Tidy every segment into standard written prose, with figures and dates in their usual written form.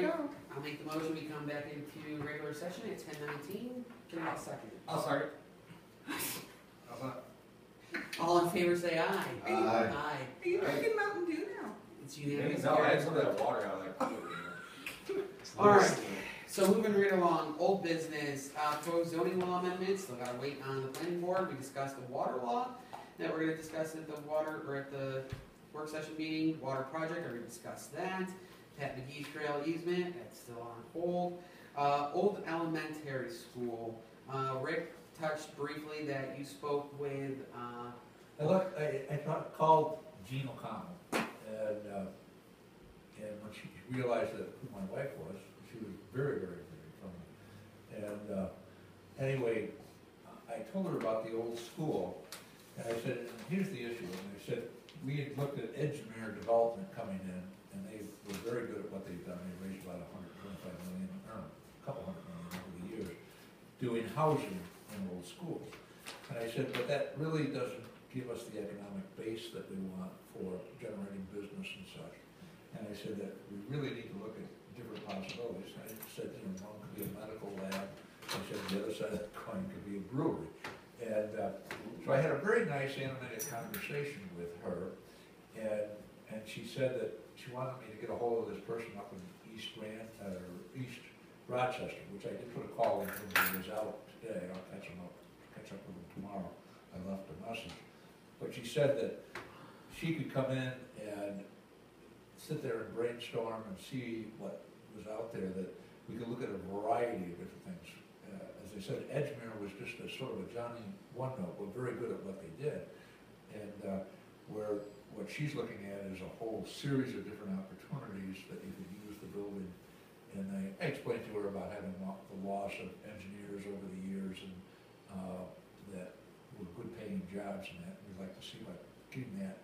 right, go. I'll make the motion, we come back into regular session at 10:19. Can I have a second? I'll second. How's that? All in favor say aye. Aye. Aye. Are you drinking Mountain Dew now? It's unanimous. No, I had some of that water out of that cooler. Alright, so moving right along, old business, proposed zoning law amendments, still gotta wait on the planning board. We discussed the water law that we're gonna discuss at the work session meeting. Water project, we're gonna discuss that. Pat McGee's trail easement, that's still on hold. Old elementary school, Rick touched briefly that you spoke with, I called Jean O'Connell, and when she realized that who my wife was, she was very, very, very friendly. And anyway, I told her about the old school, and I said, here's the issue. And I said, we had looked at Edgemere Development coming in, and they were very good at what they've done. They raised about $125 million, or a couple $100 million over the years, doing housing in old schools. And I said, but that really doesn't give us the economic base that we want for generating business and such. And I said that we really need to look at different possibilities. I said, one could be a medical lab. I said the other side of the coin could be a brewery. And so I had a very nice animated conversation with her, and she said that she wanted me to get a hold of this person up in East Rochester, which I did put a call in when he was out today. I'll catch up with him tomorrow. I left a message. But she said that she could come in and sit there and brainstorm and see what was out there, that we could look at a variety of different things. As I said, Edgemere was just a sort of a Johnny one-note, but very good at what they did. And where what she's looking at is a whole series of different opportunities that you could use the building. And I explained to her about having the loss of engineers over the years, and that were good paying jobs, and that we'd like to see about getting that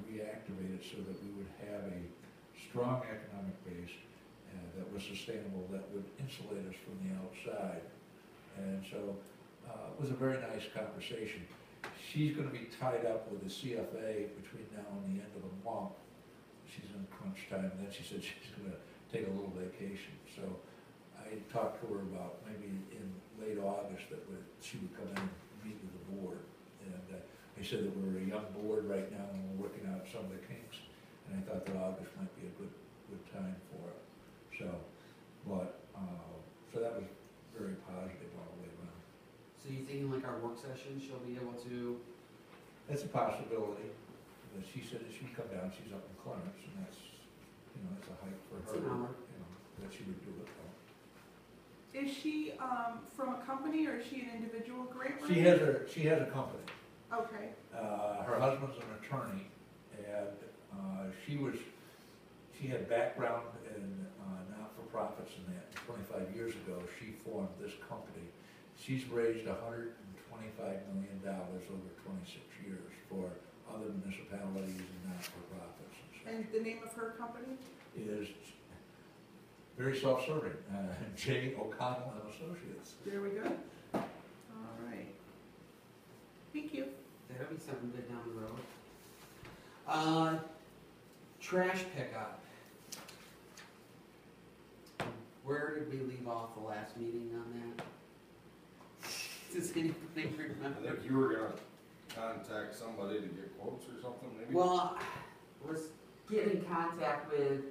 reactivated so that we would have a strong economic base that was sustainable, that would insulate us from the outside. And so it was a very nice conversation. She's going to be tied up with the CFA between now and the end of the month. She's in crunch time, and then she said she's going to take a little vacation. So I talked to her about maybe in late August that she would come in and meet with the board. And I said that we're a young board right now and we're working out some of the kinks. And I thought that August might be a good time for it. So, so that was very positive all the way around. so you thinking like our work session, she'll be able to, That's a possibility. But she said that she'd come down, she's up in Clarence, and that's a hike for It's her. an hour. That she would do it. Is she from a company or is she an individual grant She writer? has a company. Okay. Her husband's an attorney, and she had background in not-for-profits, and that 25 years ago she formed this company. She's raised $125 million over 26 years for other municipalities and not-for-profits. And the name of her company? Is very self-serving, J. O'Connell and Associates. There we go. All right. Thank you. that'll be something good down the road. Trash pickup. Where did we leave off the last meeting on that? Does anybody I remember? think you were gonna contact somebody to get quotes or something, maybe? Well, let's get in contact with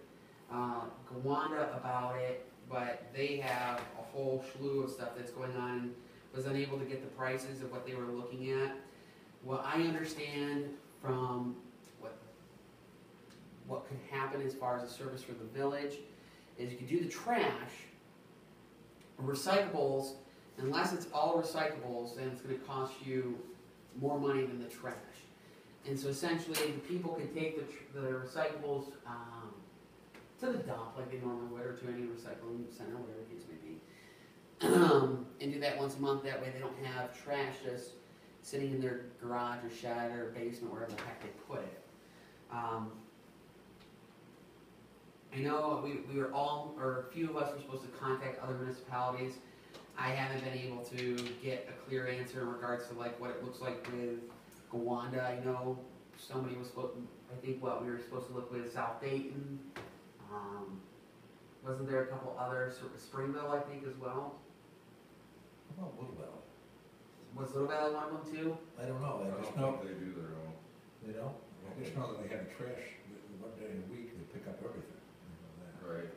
Gowanda about it, but they have a whole slew of stuff that's going on, and was unable to get the prices of what they were looking at. What I understand from what could happen as far as a service for the village is you could do the trash, recyclables, unless it's all recyclables, then it's going to cost you more money than the trash. And so essentially, the people can take the recyclables to the dump like they normally would, or to any recycling center, whatever the case may be, and do that once a month. That way they don't have trash just sitting in their garage or shed or basement, wherever the heck they put it. I know we were all, or a few of us were supposed to contact other municipalities. I haven't been able to get a clear answer in regards to like what it looks like with Gowanda. I know somebody was supposed, I think we were supposed to look with South Dayton. wasn't there a couple others, Springville, I think, as well? How about Little Valley? Was Little Valley one of them too? I don't know, I I just don't know, think they do their own. you know, I just know that they have trash, one day a week, they pick up everything. You know that. Right.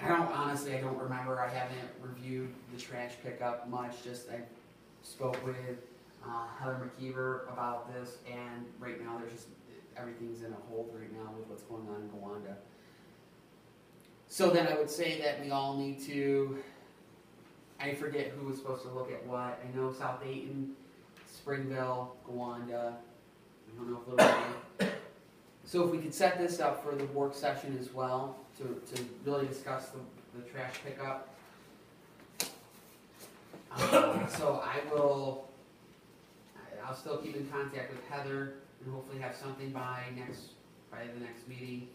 I don't remember, I haven't reviewed the trash pickup much, just I spoke with Heather McKeever about this, and right now there's just, everything's in a hold right now with what's going on in Gowanda. So then I would say that we all need to, I forget who was supposed to look at what, I know South Dayton, Springville, Gowanda, I don't know if Little Valley. So if we could set this up for the work session as well, to really discuss the trash pickup. So I'll still keep in contact with Heather and hopefully have something by the next meeting.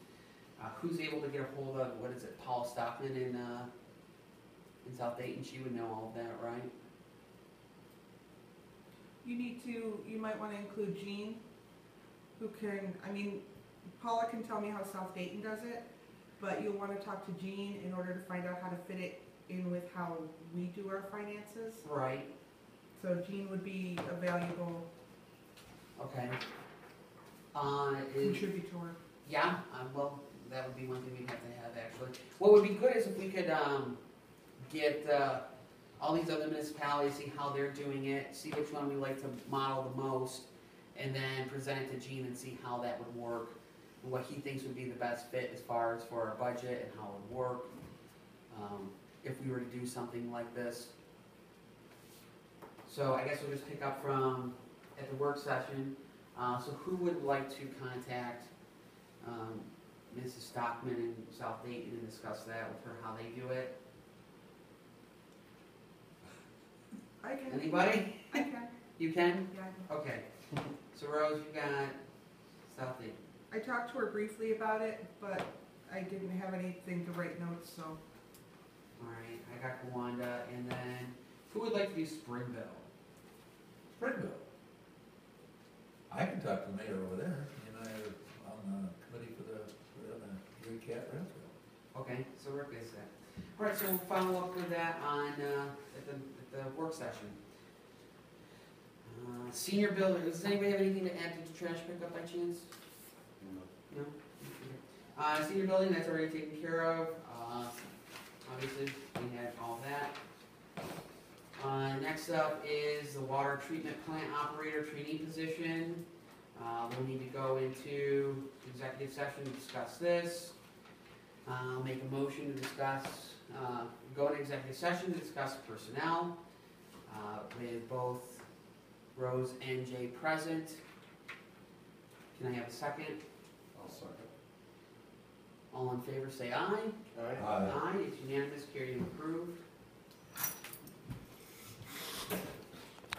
Who's able to get a hold of, what is it, Paul Stockman in South Dayton? She would know all of that, right? You might wanna include Jean, who can, Paula can tell me how South Dayton does it, but you'll wanna talk to Jean in order to find out how to fit it in with how we do our finances. Right. So Jean would be a valuable Okay. contributor. Yeah, well, that would be one thing we'd have to have, actually. What would be good is if we could get all these other municipalities, see how they're doing it, see which one we like to model the most, and then present it to Gene and see how that would work, and what he thinks would be the best fit as far as for our budget and how it would work, if we were to do something like this. So I guess we'll just pick up from at the work session. So who would like to contact Mrs. Stockman in South Dayton and discuss that with her, how they do it? I can. Anybody? I can, You can? yeah. I can. Okay. So Rose, you got South Dayton. I talked to her briefly about it, but I didn't have anything to write notes, so. Alright, I got Gowanda, and then who would like to do Springville? Springville. I can talk to the mayor over there, he and I are on the committee for the Green Cat Railtrail. Okay, so Rick is that. Alright, so we'll follow up with that on, at the work session. Senior building, does anybody have anything to add to the trash pickup by chance? No? Okay. Senior building, that's already taken care of. Obviously, we had all that. Next up is the water treatment plant operator trainee position. We'll need to go into executive session to discuss this. Make a motion to discuss, go into executive session to discuss personnel with both Rose and Jay present. Can I have a second? I'll second. All in favor say aye. Aye. Aye, it's unanimous, carried and approved.